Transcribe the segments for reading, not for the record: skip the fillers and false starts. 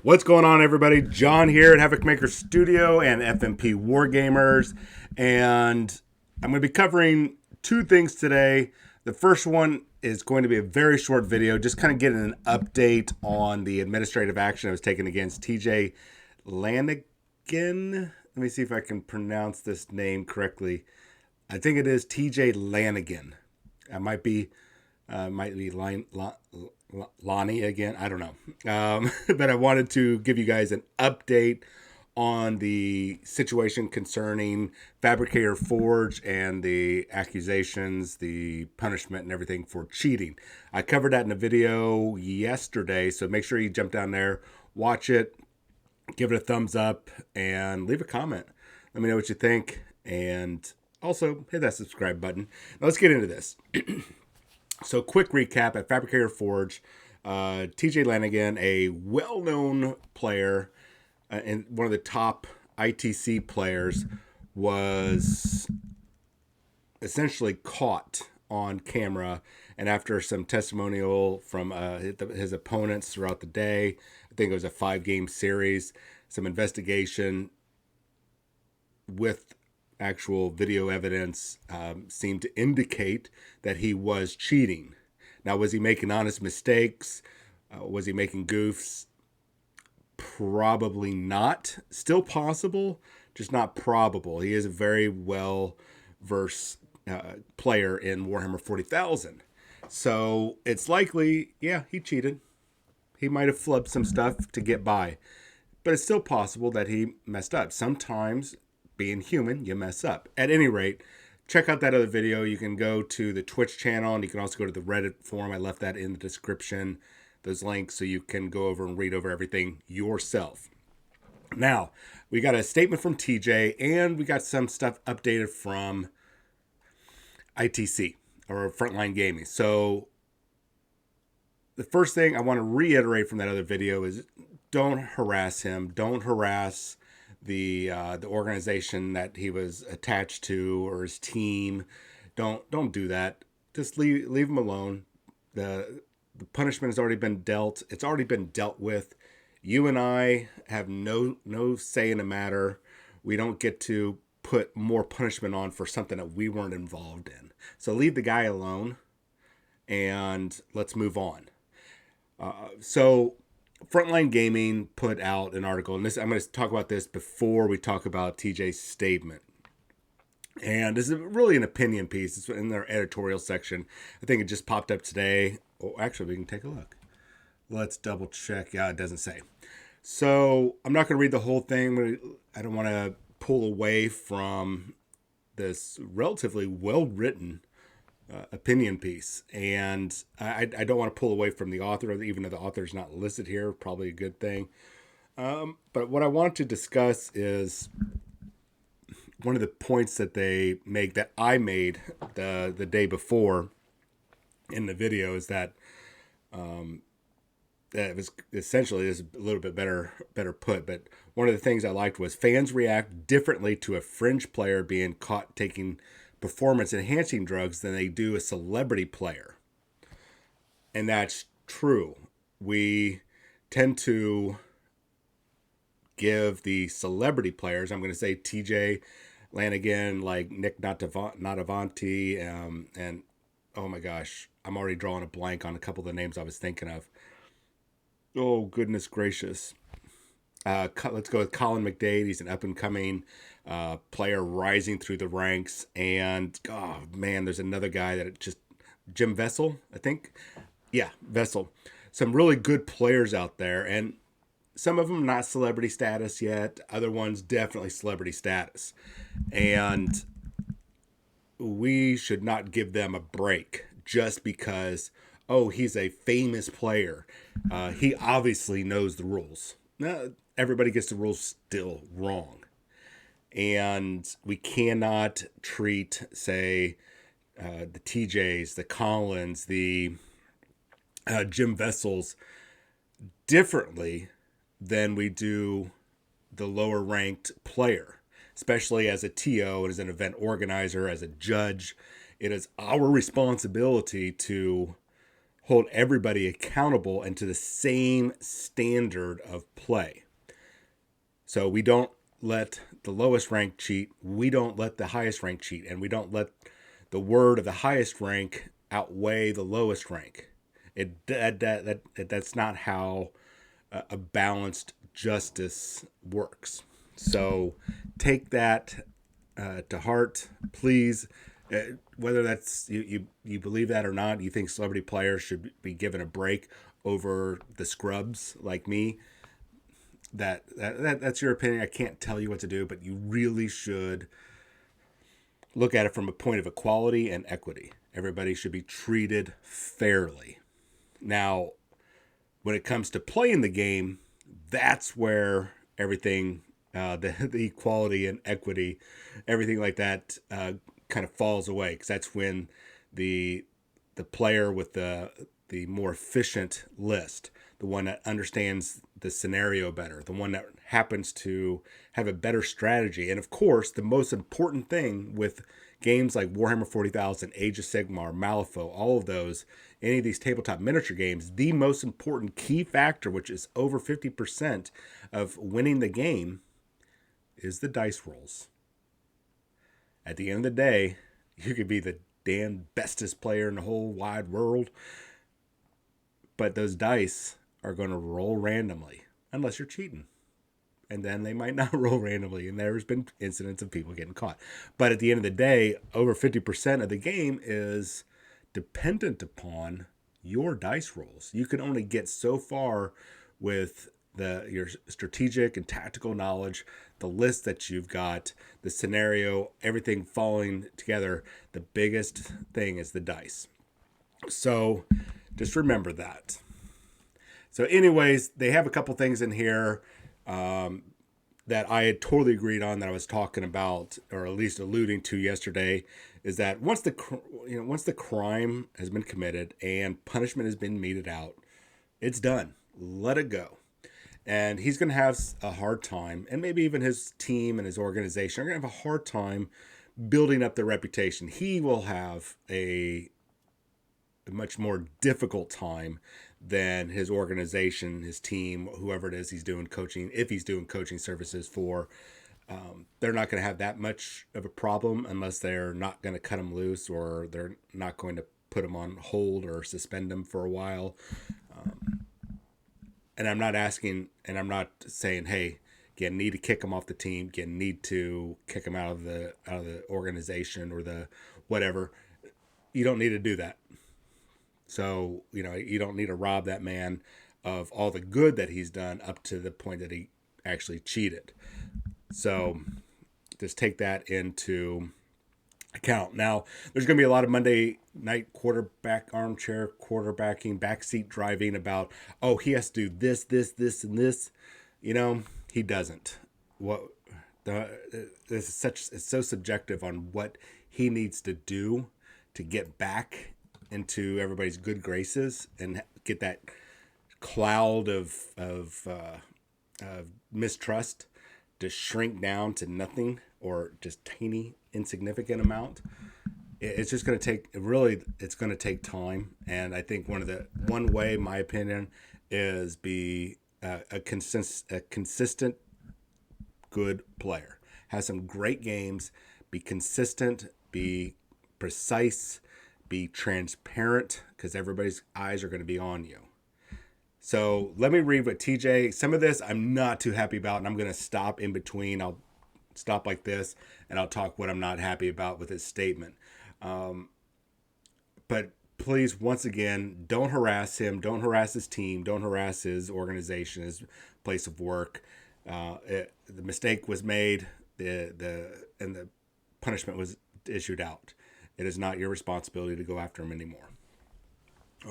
What's going on, everybody? John here at Havoc Maker Studio and FNP Wargamers, and I'm going to be covering two things today. The first one is going to be a very short video, just kind of getting an update on the administrative action that was taken against TJ Lanigan. Let me see if I can pronounce this name correctly. I think it is TJ Lanigan. I might be Lonnie again. I don't know. But I wanted to give you guys an update on the situation concerning Fabricator Forge and the accusations, the punishment, and everything for cheating. I covered that in a video yesterday, so make sure you jump down there, watch it, give it a thumbs up, and leave a comment. Let me know what you think, and also hit that subscribe button. Now let's get into this. So quick recap at Fabricator Forge, TJ Lanigan, a well-known player and one of the top ITC players, was essentially caught on camera, and after some testimonial from his opponents throughout the day, I think it was a 5-game series, some investigation with actual video evidence seemed to indicate that he was cheating. Now, was he making honest mistakes? Was he making goofs? Probably not. Still possible, just not probable. He is a very well-versed player in Warhammer 40,000. So it's likely, yeah, he cheated. He might have flubbed some stuff to get by. But it's still possible that he messed up. Sometimes, being human, you mess up. At any rate, check out that other video. You can go to the Twitch channel, and you can also go to the Reddit forum. I left that in the description, those links, so you can go over and read over everything yourself. Now, we got a statement from TJ, and we got some stuff updated from ITC, or Frontline Gaming. So the first thing I want to reiterate from that other video is don't harass him. Don't harass the organization that he was attached to, or his team. Don't do that. Just leave him alone. The punishment has already been dealt. It's already been dealt with. You and I have no say in the matter. We don't get to put more punishment on for something that we weren't involved in. So leave the guy alone, and let's move on. So Frontline Gaming put out an article, and this I'm going to talk about this before we talk about TJ's statement. And this is really an opinion piece. It's in their editorial section. I think it just popped up today. Oh, actually, we can take a look. Let's double check. Yeah, it doesn't say. So I'm not going to read the whole thing. I don't want to pull away from this relatively well-written opinion piece, and I don't want to pull away from the author, even though the author is not listed here. Probably a good thing. But what I want to discuss is one of the points that they make, that I made the day before in the video, is that that it was essentially, is a little bit better put. But one of the things I liked was fans react differently to a fringe player being caught taking performance enhancing drugs than they do a celebrity player. And that's true. We tend to give the celebrity players, I'm going to say TJ Lanigan, like Nick Natavanti, and oh my gosh, I'm already drawing a blank on a couple of the names I was thinking of. Oh, goodness gracious. Let's go with Colin McDade. He's an up-and-coming player rising through the ranks. And, oh, man, there's another guy that just... Jim Vessel, I think? Yeah, Vessel. Some really good players out there. And some of them not celebrity status yet. Other ones definitely celebrity status. And we should not give them a break just because, oh, he's a famous player. He obviously knows the rules. No, everybody gets the rules still wrong. And we cannot treat, say, the TJs, the Collins, the Jim Vessels differently than we do the lower ranked player, especially as a TO and as an event organizer, as a judge. It is our responsibility to hold everybody accountable and to the same standard of play. So we don't let the lowest rank cheat. We don't let the highest rank cheat. And we don't let the word of the highest rank outweigh the lowest rank. That's not how a balanced justice works. So take that to heart, please. Whether that's you believe that or not, you think celebrity players should be given a break over the scrubs like me. That's your opinion. I can't tell you what to do, but you really should look at it from a point of equality and equity. Everybody should be treated fairly. Now, when it comes to playing the game, that's where everything, the equality and equity, everything like that, kind of falls away, because that's when the player with the more efficient list, the one that understands the scenario better, the one that happens to have a better strategy, and of course, the most important thing with games like Warhammer 40,000, Age of Sigmar, Malifaux, all of those, any of these tabletop miniature games, the most important key factor, which is over 50% of winning the game, is the dice rolls. At the end of the day, you could be the damn bestest player in the whole wide world, but those dice are going to roll randomly, unless you're cheating. And then they might not roll randomly, and there's been incidents of people getting caught. But at the end of the day, over 50% of the game is dependent upon your dice rolls. You can only get so far with your strategic and tactical knowledge, the list that you've got, the scenario, everything falling together. The biggest thing is the dice. So just remember that. So anyways, they have a couple things in here that I had totally agreed on, that I was talking about, or at least alluding to yesterday, is that once the crime has been committed and punishment has been meted out, it's done. Let it go. And he's going to have a hard time, and maybe even his team and his organization are going to have a hard time building up their reputation. He will have a much more difficult time than his organization, his team, whoever it is he's doing coaching, if he's doing coaching services for. They're not going to have that much of a problem unless they're not going to cut him loose, or they're not going to put him on hold or suspend him for a while. And I'm not asking, and I'm not saying, hey, you need to kick him off the team, you need to kick him out of the organization or the whatever. You don't need to do that. So, you don't need to rob that man of all the good that he's done up to the point that he actually cheated. So just take that into account. Now, there's going to be a lot of Monday night armchair quarterbacking, backseat driving about, oh, he has to do this, and this. He doesn't. It's so subjective on what he needs to do to get back into everybody's good graces and get that cloud of mistrust to shrink down to nothing, or just tiny insignificant amount. It's just going to take, it's going to take time. And I think one way, my opinion, is be a consistent good player. Have some great games, be consistent, be precise, be transparent, because everybody's eyes are going to be on you. So let me read what TJ, some of this I'm not too happy about, and I'm going to stop in between. I'll stop like this, and I'll talk what I'm not happy about with his statement. But please, once again, don't harass him. Don't harass his team. Don't harass his organization, his place of work. The mistake was made, and the punishment was issued out. It is not your responsibility to go after him anymore,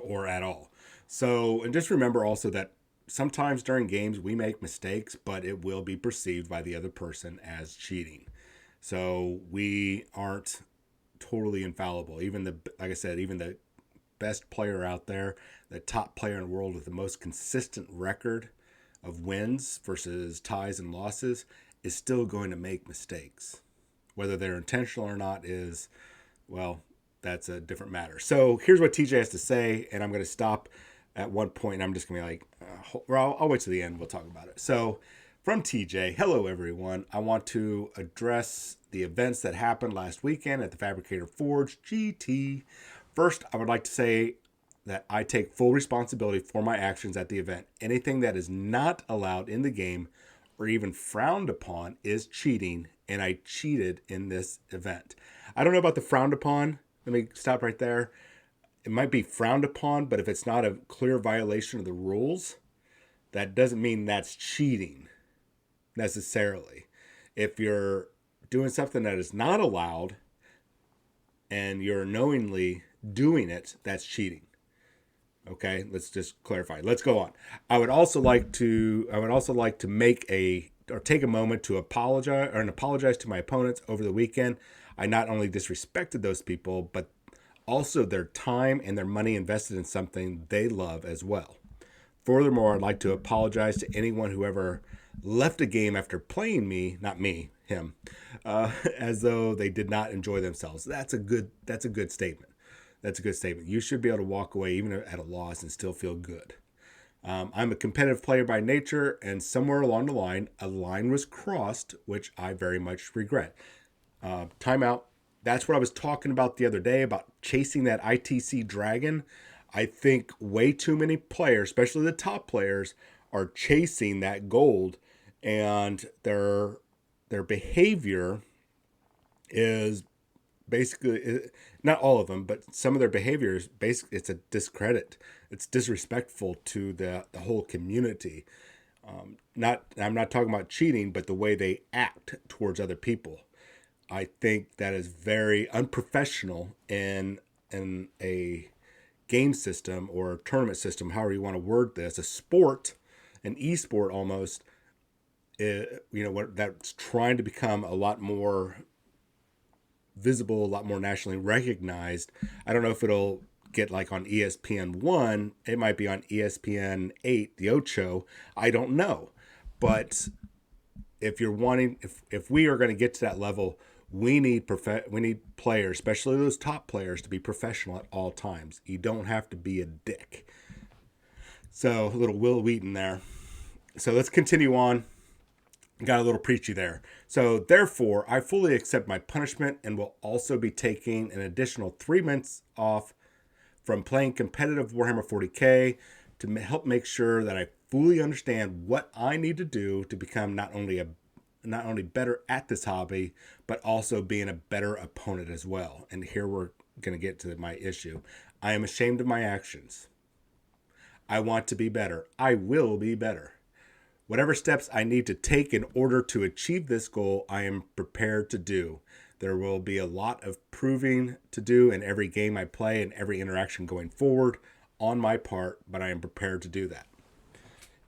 or at all. So, and just remember also that sometimes during games we make mistakes, but it will be perceived by the other person as cheating. So we aren't totally infallible. Like I said, even the best player out there, the top player in the world with the most consistent record of wins versus ties and losses, is still going to make mistakes. Whether they're intentional or not is, well, that's a different matter. So here's what TJ has to say, and I'm going to stop at one point, and I'm just going to be like, well, I'll wait to the end. We'll talk about it. So from TJ, hello, everyone. I want to address the events that happened last weekend at the Fabricator Forge GT. First, I would like to say that I take full responsibility for my actions at the event. Anything that is not allowed in the game or even frowned upon is cheating, and I cheated in this event. I don't know about the frowned upon. Let me stop right there. It might be frowned upon, but if it's not a clear violation of the rules, that doesn't mean that's cheating necessarily. If you're doing something that is not allowed and you're knowingly doing it, that's cheating. Okay, let's just clarify. Let's go on. I would also like to make take a moment to apologize to my opponents over the weekend. I not only disrespected those people, but also their time and their money invested in something they love as well. Furthermore, I'd like to apologize to anyone who ever left a game after playing me, not me, him, as though they did not enjoy themselves. That's a good statement. That's a good statement. You should be able to walk away even at a loss and still feel good. I'm a competitive player by nature, and somewhere along the line, a line was crossed, which I very much regret. Timeout. That's what I was talking about the other day about chasing that ITC dragon. I think way too many players, especially the top players, are chasing that gold, and their behavior is basically, not all of them, but some of their behavior is basically, it's a discredit. It's disrespectful to the whole community. I'm not talking about cheating, but the way they act towards other people. I think that is very unprofessional in a game system or tournament system, however you want to word this, a sport, an e-sport almost, that's trying to become a lot more visible, a lot more nationally recognized. I don't know if it'll get like on ESPN1. It might be on ESPN8, the Ocho. I don't know. But if we are going to get to that level, we need players, especially those top players, to be professional at all times. You don't have to be a dick. So a little Will Wheaton there. So let's continue on. Got a little preachy there. So therefore, I fully accept my punishment and will also be taking an additional 3 months off from playing competitive Warhammer 40K to help make sure that I fully understand what I need to do to become not only better at this hobby, but also being a better opponent as well. And here we're going to get to my issue. I am ashamed of my actions. I want to be better. I will be better. Whatever steps I need to take in order to achieve this goal, I am prepared to do. There will be a lot of proving to do in every game I play and every interaction going forward on my part, but I am prepared to do that.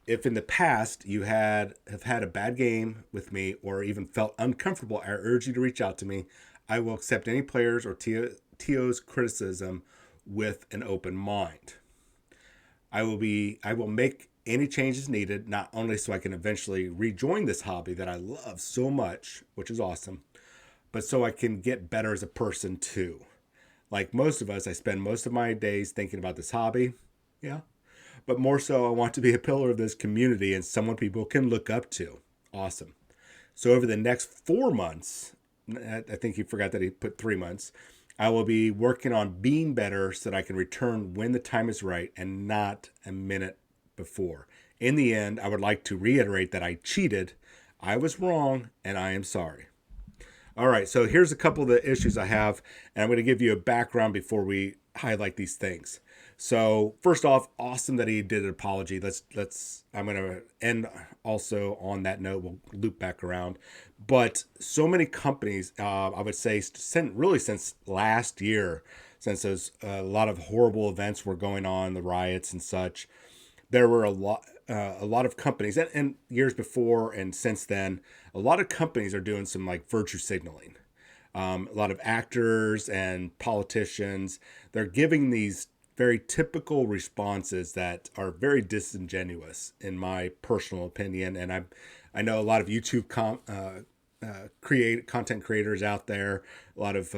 If in the past you have had a bad game with me or even felt uncomfortable, I urge you to reach out to me. I will accept any players or TO's criticism with an open mind. I will make any changes needed, not only so I can eventually rejoin this hobby that I love so much, which is awesome, but so I can get better as a person too. Like most of us, I spend most of my days thinking about this hobby. Yeah. But more so, I want to be a pillar of this community and someone people can look up to. Awesome. So over the next 4 months, I think he forgot that he put 3 months, I will be working on being better so that I can return when the time is right and not a minute before. In the end, I would like to reiterate that I cheated. I was wrong, and I am sorry. All right, so here's a couple of the issues I have, and I'm going to give you a background before we highlight these things. So first off, awesome that he did an apology. I'm going to end also on that note. We'll loop back around. But so many companies, I would say, since last year, since there's a lot of horrible events were going on, the riots and such, there were a lot of companies, and years before and since then, a lot of companies are doing some like virtue signaling. A lot of actors and politicians, they're giving these very typical responses that are very disingenuous, in my personal opinion. And I know a lot of YouTube content creators out there, a lot of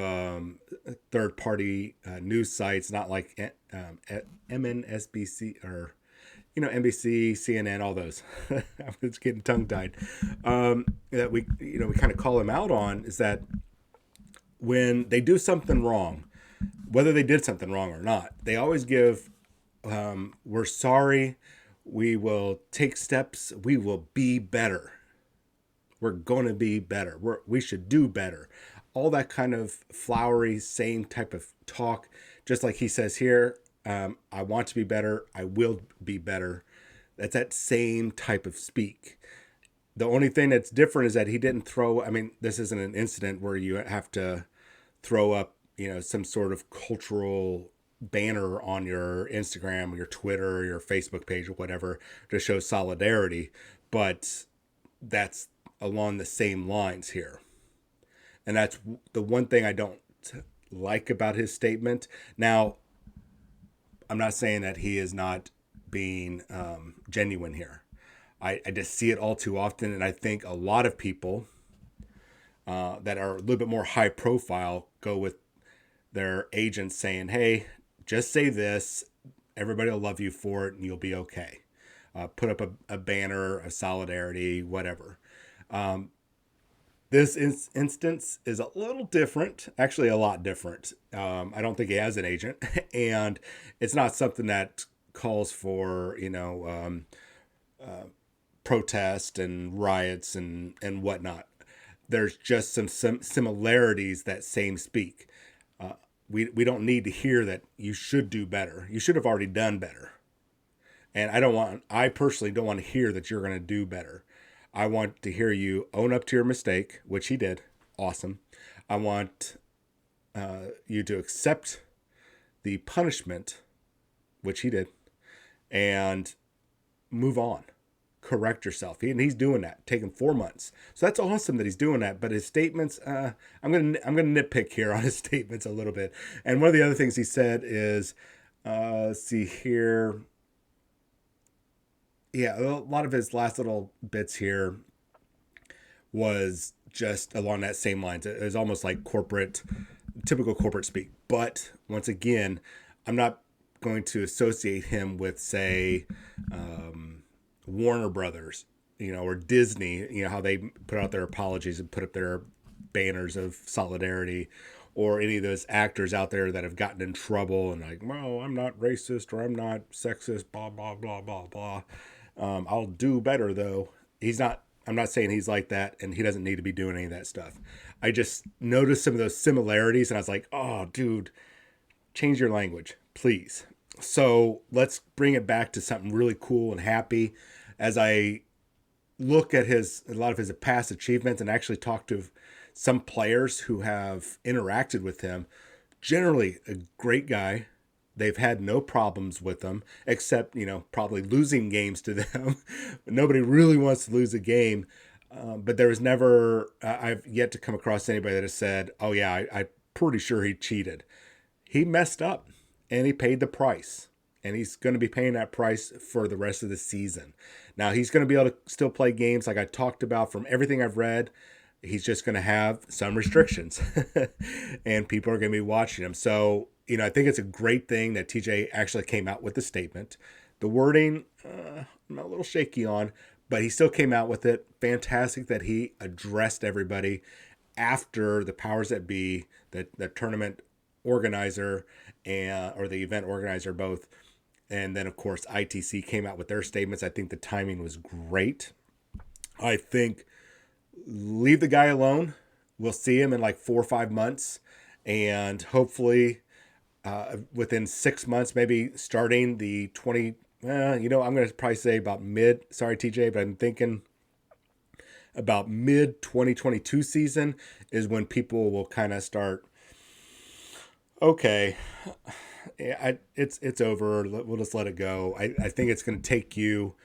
third party news sites, not like MNSBC or NBC, CNN, all those. I was getting tongue tied. That we kind of call them out on is that when they do something wrong, whether they did something wrong or not, they always give, we're sorry, we will take steps, we will be better. We're going to be better. We should do better. All that kind of flowery, same type of talk, just like he says here, I want to be better. I will be better. That's that same type of speak. The only thing that's different is that he didn't throw, I mean, this isn't an incident where you have to throw up, some sort of cultural banner on your Instagram or your Twitter or your Facebook page or whatever to show solidarity. But that's along the same lines here. And that's the one thing I don't like about his statement. Now, I'm not saying that he is not being genuine here. I just see it all too often. And I think a lot of people that are a little bit more high profile go with their agents saying, hey, just say this. Everybody will love you for it and you'll be okay. Put up a banner, a solidarity, whatever. This instance is a little different, actually a lot different. I don't think he has an agent, and it's not something that calls for, protest and riots and whatnot. There's just some similarities that same speak. We don't need to hear that you should do better. You should have already done better. And I personally don't want to hear that you're going to do better. I want to hear you own up to your mistake, which he did. Awesome. I want you to accept the punishment, which he did, and move on. Correct yourself. He's doing that, taking 4 months. So that's awesome that he's doing that. But his statements, I'm gonna nitpick here on his statements a little bit. And one of the other things he said is, let's see here. Yeah, a lot of his last little bits here was just along that same lines. It was almost like typical corporate speak. But once again, I'm not going to associate him with, say, Warner Brothers, or Disney, how they put out their apologies and put up their banners of solidarity, or any of those actors out there that have gotten in trouble and like, well, I'm not racist or I'm not sexist, blah, blah, blah, blah, blah. I'll do better though. I'm not saying he's like that and he doesn't need to be doing any of that stuff. I just noticed some of those similarities and I was like, oh, dude, change your language, please. So let's bring it back to something really cool and happy. As I look at a lot of his past achievements and actually talk to some players who have interacted with him, generally a great guy. They've had no problems with them, except, probably losing games to them. Nobody really wants to lose a game. But there was never, I've yet to come across anybody that has said, oh yeah, I'm pretty sure he cheated. He messed up and he paid the price. And he's going to be paying that price for the rest of the season. Now, he's going to be able to still play games like I talked about from everything I've read. He's just going to have some restrictions. And people are going to be watching him. So, I think it's a great thing that TJ actually came out with the statement. The wording, I'm a little shaky on, but he still came out with it. Fantastic that he addressed everybody after the powers that be, the tournament organizer or the event organizer both. And then, of course, ITC came out with their statements. I think the timing was great. I think leave the guy alone. We'll see him in like 4 or 5 months. And hopefully within 6 months, maybe starting the 20, I'm going to probably say about sorry, TJ, but I'm thinking about mid 2022 season is when people will kind of start, okay, it's over. We'll just let it go. I think it's going to take you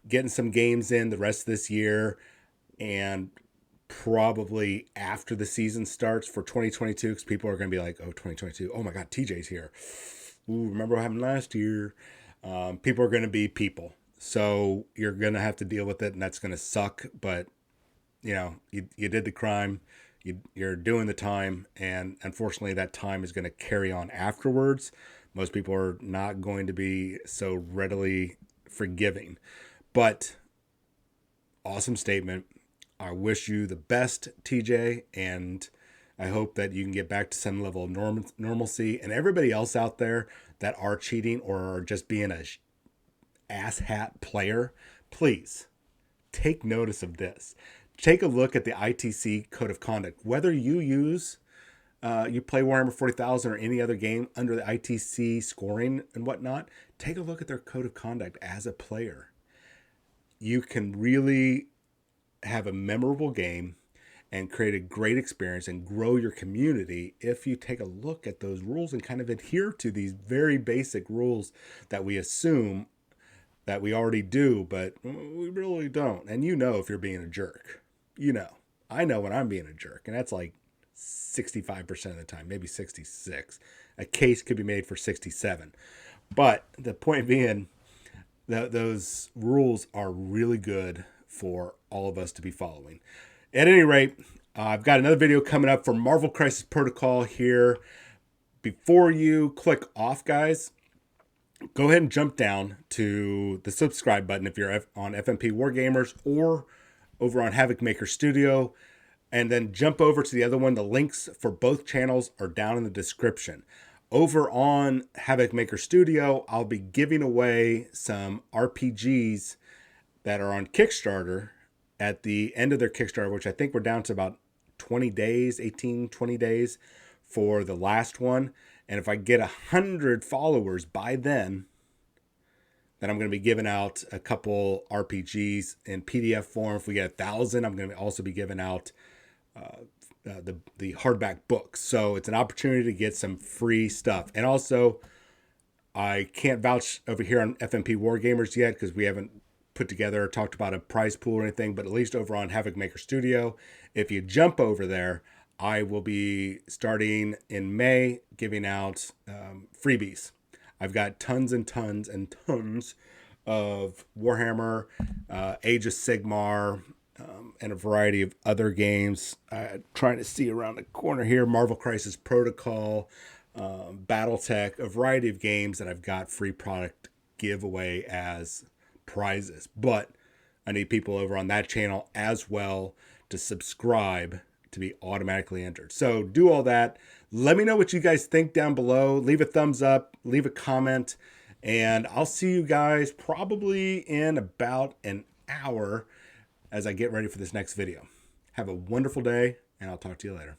getting some games in the rest of this year and probably after the season starts for 2022, because people are going to be like, oh, 2022. Oh my God, TJ's here. Ooh, remember what happened last year? People are going to be people. So you're going to have to deal with it and that's going to suck. But you did the crime, you're doing the time, and unfortunately that time is going to carry on afterwards. Most people are not going to be so readily forgiving. But awesome statement. I wish you the best, TJ, and I hope that you can get back to some level of normalcy. And everybody else out there that are cheating or are just being a asshat player, please take notice of this. Take a look at the ITC Code of Conduct. Whether you you play Warhammer 40,000 or any other game under the ITC scoring and whatnot, take a look at their Code of Conduct as a player. You can really have a memorable game and create a great experience and grow your community if you take a look at those rules and kind of adhere to these very basic rules that we assume that we already do, but we really don't. And if you're being a jerk. I know when I'm being a jerk, and that's like 65% of the time, maybe 66. A case could be made for 67. But the point being that those rules are really good for all of us to be following. At any rate, I've got another video coming up for Marvel Crisis Protocol here. Before you click off, guys, go ahead and jump down to the subscribe button if you're on FNP Wargamers or over on Havoc Maker Studio, and then jump over to the other one. The links for both channels are down in the description. Over on Havoc Maker Studio, I'll be giving away some RPGs that are on Kickstarter at the end of their Kickstarter, which I think we're down to about 20 days, 18, 20 days for the last one. And if I get 100 followers by then I'm going to be giving out a couple RPGs in PDF form. If we get 1,000, I'm going to also be giving out the hardback books. So it's an opportunity to get some free stuff. And also, I can't vouch over here on FNP Wargamers yet because we haven't put together or talked about a prize pool or anything, but at least over on Havoc Maker Studio, if you jump over there, I will be starting in May giving out freebies. I've got tons and tons and tons of Warhammer, Age of Sigmar, and a variety of other games. Trying to see around the corner here, Marvel Crisis Protocol, Battletech, a variety of games that I've got free product giveaway as prizes. But I need people over on that channel as well to subscribe to be automatically entered. So do all that. Let me know what you guys think down below. Leave a thumbs up, leave a comment, and I'll see you guys probably in about an hour as I get ready for this next video. Have a wonderful day, and I'll talk to you later.